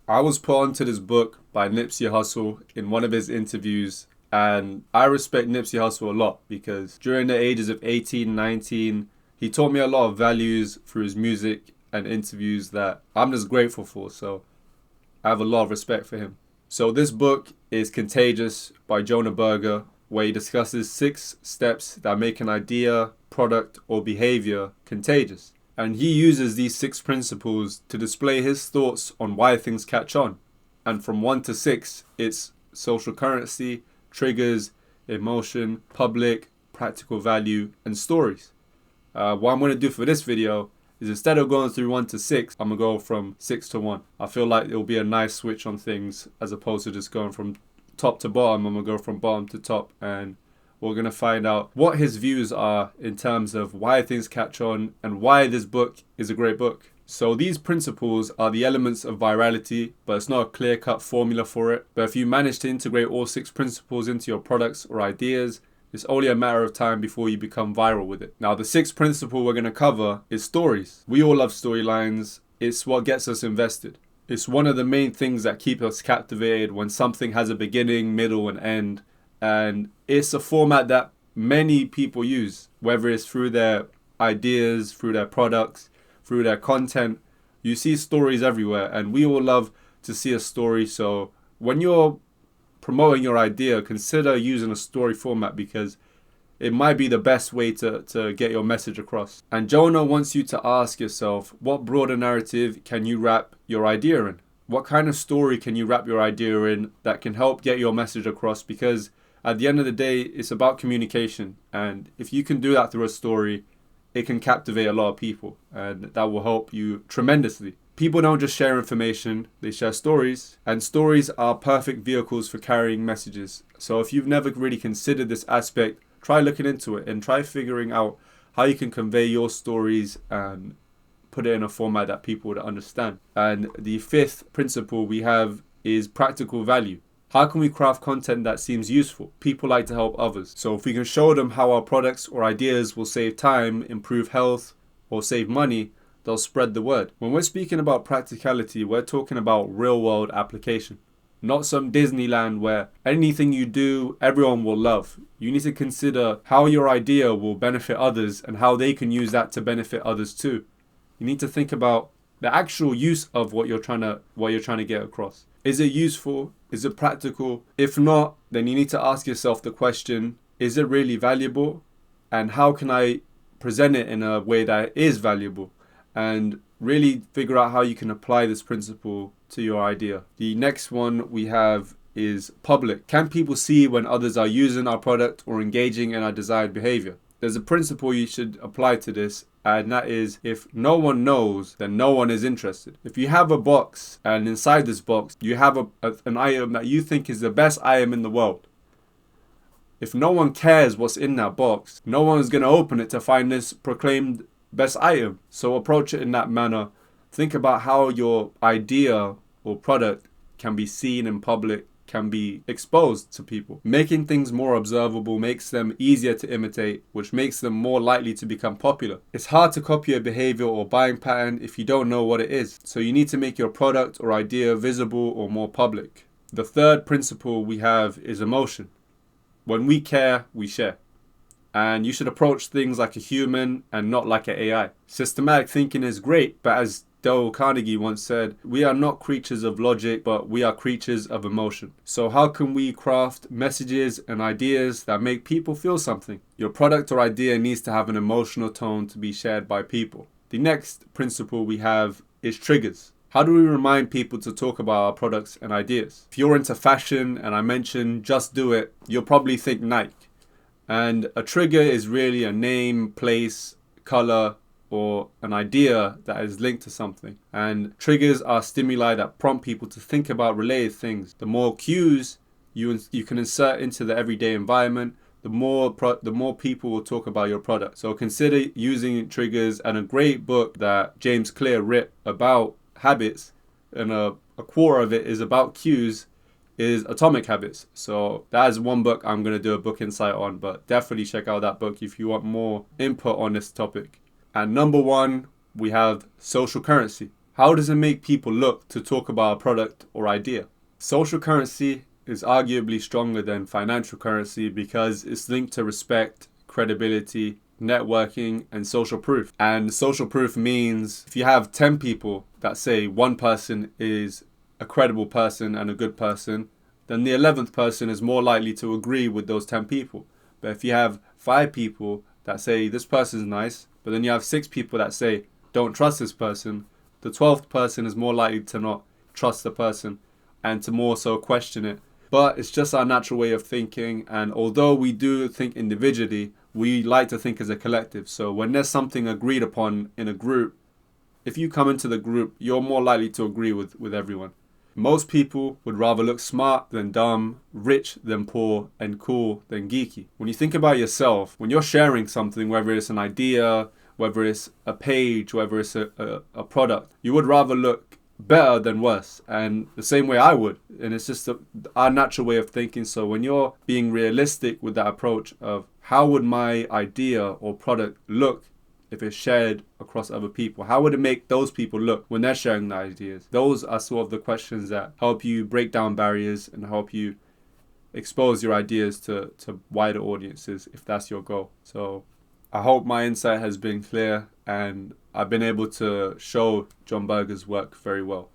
I was put onto this book by Nipsey Hussle in one of his interviews, and I respect Nipsey Hussle a lot because during the ages of 18, 19, he taught me a lot of values through his music and interviews that I'm just grateful for. So I have a lot of respect for him. So this book is Contagious by Jonah Berger, where he discusses 6 steps that make an idea, product, or behavior contagious. And he uses these 6 principles to display his thoughts on why things catch on. And from 1 to 6, it's social currency, triggers, emotion, public, practical value, and stories. What I'm going to do for this video is instead of going through 1 to 6, I'm going to go from 6 to 1. I feel like it'll be a nice switch on things as opposed to just going from top to bottom. I'm going to go from bottom to top, and we're going to find out what his views are in terms of why things catch on and why this book is a great book. So these principles are the elements of virality, but it's not a clear-cut formula for it. But if you manage to integrate all 6 principles into your products or ideas, it's only a matter of time before you become viral with it. Now, the 6th principle we're going to cover is stories. We all love storylines. It's what gets us invested. It's one of the main things that keep us captivated when something has a beginning, middle, and end. And it's a format that many people use, whether it's through their ideas, through their products, through their content. You see stories everywhere, and we all love to see a story. So when you're promoting your idea, consider using a story format because it might be the best way to get your message across. And Jonah wants you to ask yourself, what broader narrative can you wrap your idea in? What kind of story can you wrap your idea in that can help get your message across? Because at the end of the day, it's about communication. And if you can do that through a story, it can captivate a lot of people. And that will help you tremendously. People don't just share information, they share stories. And stories are perfect vehicles for carrying messages. So if you've never really considered this aspect, try looking into it and try figuring out how you can convey your stories and put it in a format that people would understand. And the 5th principle we have is practical value. How can we craft content that seems useful? People like to help others. So if we can show them how our products or ideas will save time, improve health, or save money, they'll spread the word. When we're speaking about practicality, we're talking about real-world application. Not some Disneyland where anything you do, everyone will love. You need to consider how your idea will benefit others and how they can use that to benefit others too. You need to think about the actual use of what you're trying to get across. Is it useful? Is it practical? If not, then you need to ask yourself the question, is it really valuable? And how can I present it in a way that is valuable? And really figure out how you can apply this principle to your idea. The next one we have is public. Can people see when others are using our product or engaging in our desired behavior? There's a principle you should apply to this, and that is if no one knows, then no one is interested. If you have a box and inside this box you have an item that you think is the best item in the world, if no one cares what's in that box, no one is going to open it to find this proclaimed best item. So approach it in that manner. Think about how your idea or product can be seen in public, can be exposed to people. Making things more observable makes them easier to imitate, which makes them more likely to become popular. It's hard to copy a behavior or buying pattern if you don't know what it is. So you need to make your product or idea visible or more public. The 3rd principle we have is emotion. When we care, we share. And you should approach things like a human and not like an AI. Systematic thinking is great, but as Dale Carnegie once said, we are not creatures of logic, but we are creatures of emotion. So how can we craft messages and ideas that make people feel something? Your product or idea needs to have an emotional tone to be shared by people. The next principle we have is triggers. How do we remind people to talk about our products and ideas? If you're into fashion and I mention just do it, you'll probably think Nike. And a trigger is really a name, place, color, or an idea that is linked to something. And triggers are stimuli that prompt people to think about related things. The more cues you can insert into the everyday environment, the more people will talk about your product. So consider using triggers. And a great book that James Clear wrote about habits, and a core of it is about cues, is Atomic Habits. So that is one book I'm going to do a book insight on, but definitely check out that book if you want more input on this topic. And number 1, we have social currency. How does it make people look to talk about a product or idea? Social currency is arguably stronger than financial currency because it's linked to respect, credibility, networking, and social proof. And social proof means if you have 10 people that say one person is a credible person and a good person, then the 11th person is more likely to agree with those 10 people. But if you have 5 people that say this person's nice, but then you have 6 people that say don't trust this person, the 12th person is more likely to not trust the person and to more so question it. But it's just our natural way of thinking, and although we do think individually, we like to think as a collective. So when there's something agreed upon in a group, if you come into the group, you're more likely to agree with everyone. Most people would rather look smart than dumb, rich than poor, and cool than geeky. When you think about yourself, when you're sharing something, whether it's an idea, whether it's a page, whether it's a product, you would rather look better than worse, and the same way I would. And it's just our natural way of thinking. So when you're being realistic with that approach of how would my idea or product look if it's shared across other people, how would it make those people look when they're sharing the ideas? Those are sort of the questions that help you break down barriers and help you expose your ideas to wider audiences if that's your goal. So I hope my insight has been clear and I've been able to show John Berger's work very well.